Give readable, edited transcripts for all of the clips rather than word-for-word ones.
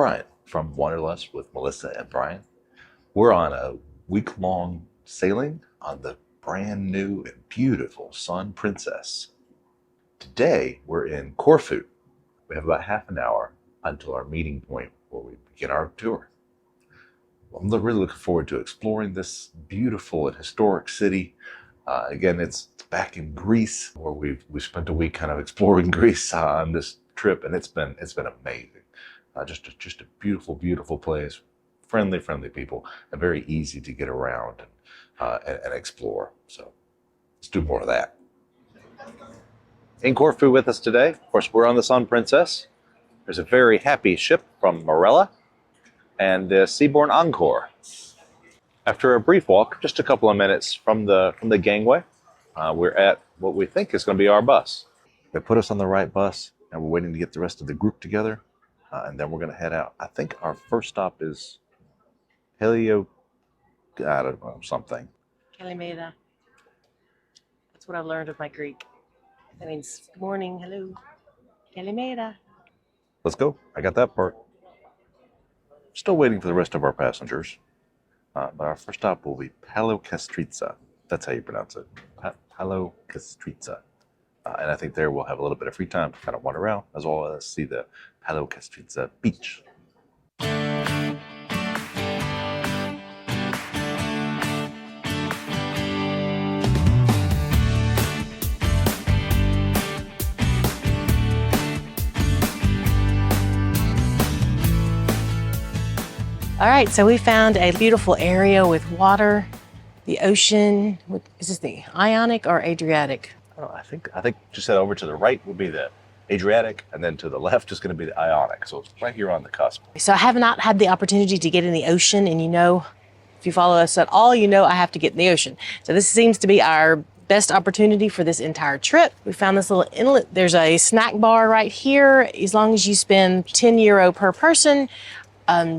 Brian from Wanderlust with Melissa and Brian. We're on a week-long sailing on the brand new and beautiful Sun Princess. Today, we're in Corfu. We have about half an hour until our meeting point where we begin our tour. I'm really looking forward to exploring this beautiful and historic city. Again, it's back in Greece, where we spent a week kind of exploring Greece on this trip, and it's been amazing. Just a beautiful, beautiful place. Friendly people, and very easy to get around and explore. So let's do more of that. In Corfu with us today, of course, we're on the Sun Princess. There's a very happy ship from Marella and the Seabourn Encore. After a brief walk, just a couple of minutes from the gangway, we're at what we think is going to be our bus. They put us on the right bus, and we're waiting to get the rest of the group together, and then we're going to head out. I think our first stop is Paleo, I don't know, something. Kalimera. That's what I've learned of my Greek. That means good morning, hello. Kalimera. Let's go. I got that part. Still waiting for the rest of our passengers. But our first stop will be Paleo Kastritsa. That's how you pronounce it. Paleo Kastritsa. And I think there we'll have a little bit of free time to kind of wander around, as well as see the Paleo Kastritsa beach. All right, so we found a beautiful area with water, the ocean. Is this the Ionic or Adriatic? Oh, I think just head over to the right will be the Adriatic, and then to the left is going to be the Ionic. So it's right here on the cusp. So I have not had the opportunity to get in the ocean, and if you follow us at all, I have to get in the ocean. So this seems to be our best opportunity for this entire trip. We found this little inlet. There's a snack bar right here. As long as you spend €10 per person,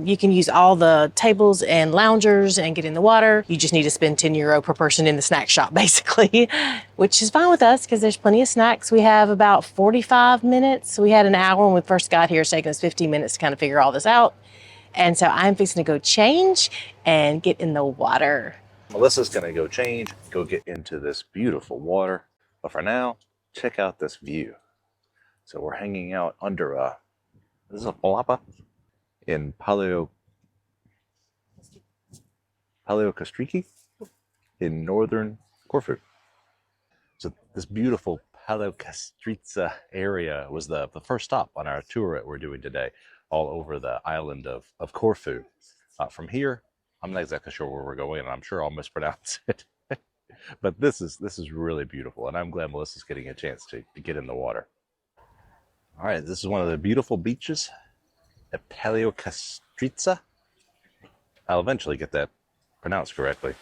you can use all the tables and loungers and get in the water. You just need to spend €10 per person in the snack shop, basically, which is fine with us because there's plenty of snacks. We have about 45 minutes. We had an hour when we first got here. It's taken us 15 minutes to kind of figure all this out. And so I'm fixing to go change and get in the water. Melissa's going to go change, go get into this beautiful water. But for now, check out this view. So we're hanging out under this is a palapa in Paleo Kastriki in northern Corfu. So this beautiful Paleo Kastritsa area was the first stop on our tour that we're doing today, all over the island of Corfu. From here, I'm not exactly sure where we're going, and I'm sure I'll mispronounce it. But this is really beautiful, and I'm glad Melissa's getting a chance to get in the water. All right, this is one of the beautiful beaches at Paleo Kastritsa. I'll eventually get that pronounced correctly.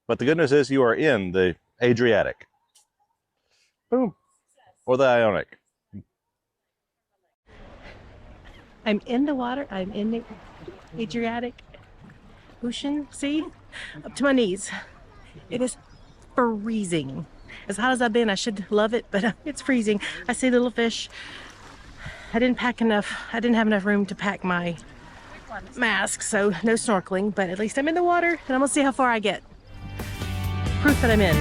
But the good news is you are in the Adriatic. Boom. Or the Ionic. I'm in the water. I'm in the Adriatic Ocean. See? Up to my knees. It is freezing. As hot as I've been, I should love it, but it's freezing. I see little fish. I didn't have enough room to pack my mask, so no snorkeling, but at least I'm in the water, and I'm gonna see how far I get. Proof that I'm in.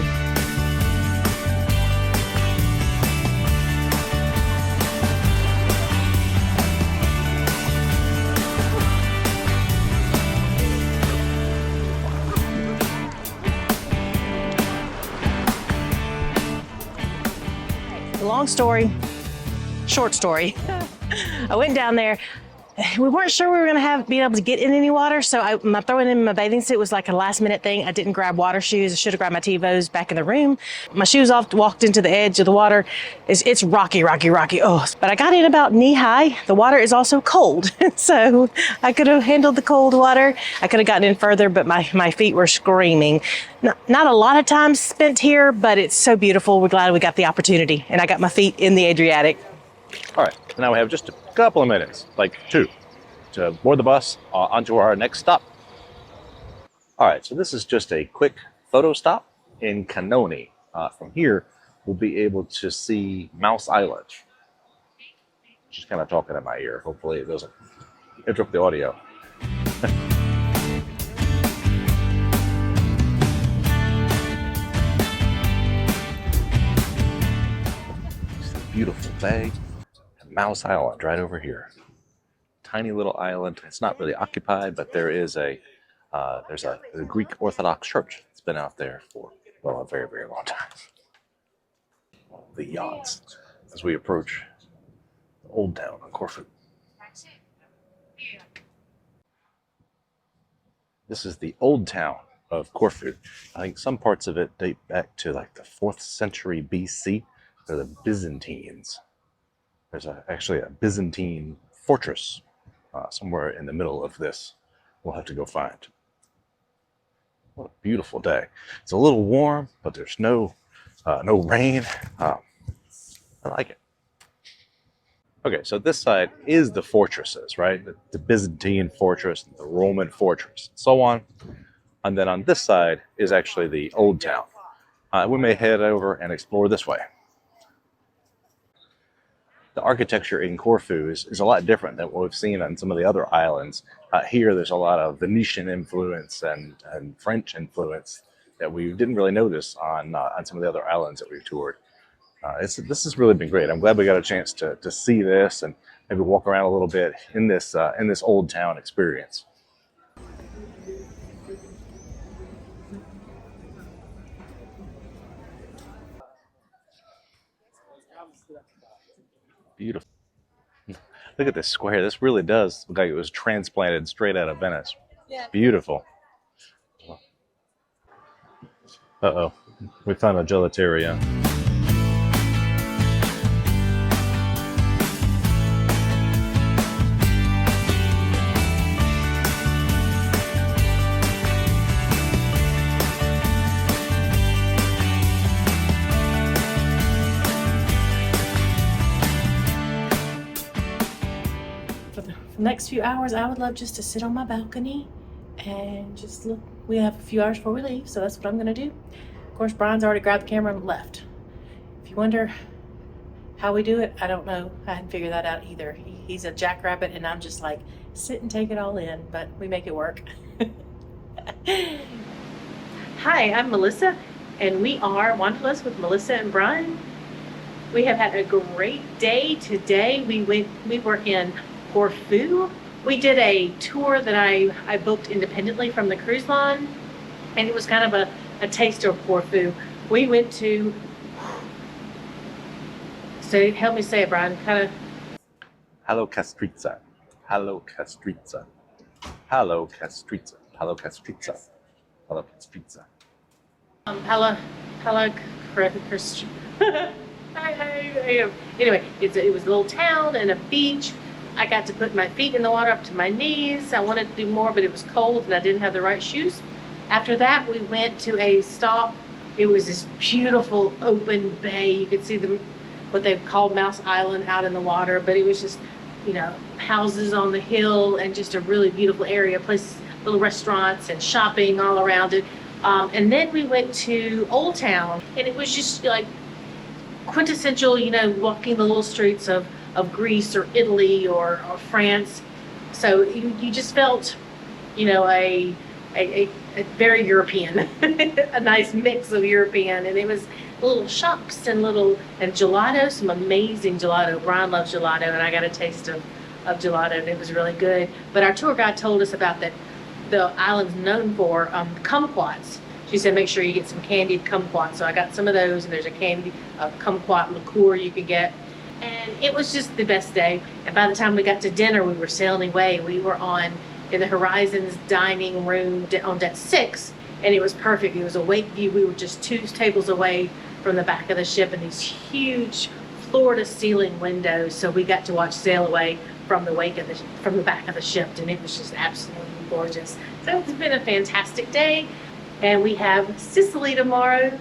Long story, short story. I went down there. We weren't sure we were going to be able to get in any water, so my throwing in my bathing suit was like a last minute thing. I didn't grab water shoes. I should have grabbed my TiVos back in the room. My shoes off, walked into the edge of the water. It's rocky. Oh, but I got in about knee high. The water is also cold, so I could have handled the cold water. I could have gotten in further, but my feet were screaming. Not a lot of time spent here, but it's so beautiful. We're glad we got the opportunity, and I got my feet in the Adriatic. All right, now we have just a couple of minutes, like 2, to board the bus onto our next stop. All right, so this is just a quick photo stop in Canoni. From here, we'll be able to see Mouse Island. She's kind of talking in my ear. Hopefully it doesn't interrupt the audio. It's a beautiful bay. And Mouse Island right over here. Tiny little island. It's not really occupied, but there is there's a Greek Orthodox church. It's been out there for, well, a very, very long time. The yachts as we approach the old town of Corfu. This is the old town of Corfu. I think some parts of it date back to like the 4th century BC. They're the Byzantines. There's actually a Byzantine fortress somewhere in the middle of this. We'll have to go find. What a beautiful day. It's a little warm, but there's no rain. I like it. Okay, so this side is the fortresses, right? The Byzantine fortress, the Roman fortress, and so on. And then on this side is actually the old town. We may head over and explore this way. The architecture in Corfu is a lot different than what we've seen on some of the other islands. Here, there's a lot of Venetian influence and French that we didn't really notice on some of the other islands that we've toured. This has really been great. I'm glad we got a chance to see this and maybe walk around a little bit in this old town experience. Beautiful. Look at this square. This really does look like it was transplanted straight out of Venice. Yeah. Beautiful. Uh-oh. We found a gelateria. Next few hours, I would love just to sit on my balcony and just look. We have a few hours before we leave, so that's what I'm gonna do. Of course, Brian's already grabbed the camera and left. If you wonder how we do it, I don't know. I hadn't figured that out either. He's a jackrabbit, and I'm just like, sit and take it all in, but we make it work. Hi, I'm Melissa, and we are Wanderlust with Melissa and Brian. We have had a great day today. We were in Corfu. We did a tour that I booked independently from the cruise line, and it was kind of a taster of Corfu. We went to, so help me say it, Brian, kind of. Hello Castrizza. Hello Castrizza. Hello Castrizza. Hello Castrizza. Hello Castrizza. Hello, anyway, it was a little town and a beach. I got to put my feet in the water up to my knees. I wanted to do more, but it was cold and I didn't have the right shoes. After that, we went to a stop. It was this beautiful open bay. You could see what they've called Mouse Island out in the water, but it was just, houses on the hill and just a really beautiful area, places, little restaurants and shopping all around it. And then we went to Old Town, and it was just like quintessential, walking the little streets of Greece or Italy or France. So you just felt, a very European, a nice mix of European. And it was little shops and gelato, some amazing gelato. Brian loves gelato, and I got a taste of gelato, and it was really good. But our tour guide told us about that the island's known for kumquats. She said make sure you get some candied kumquats. So I got some of those, and there's a candied kumquat liqueur you could get. And it was just the best day. And by the time we got to dinner, we were sailing away. We were in the Horizons dining room on deck 6, and it was perfect. It was a wake view. We were just 2 tables away from the back of the ship, and these huge floor-to-ceiling windows. So we got to watch sail away from the back of the ship, and it was just absolutely gorgeous. So it's been a fantastic day, and we have Sicily tomorrow.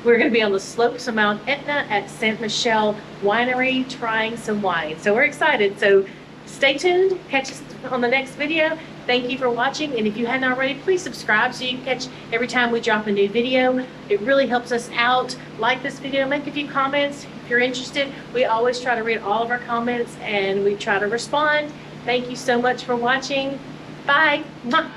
We're going to be on the slopes of Mount Etna at Saint Michel Winery trying some wine. So we're excited. So stay tuned. Catch us on the next video. Thank you for watching. And if you hadn't already, please subscribe so you can catch every time we drop a new video. It really helps us out. Like this video, make a few comments if you're interested. We always try to read all of our comments and we try to respond. Thank you so much for watching. Bye. Mwah.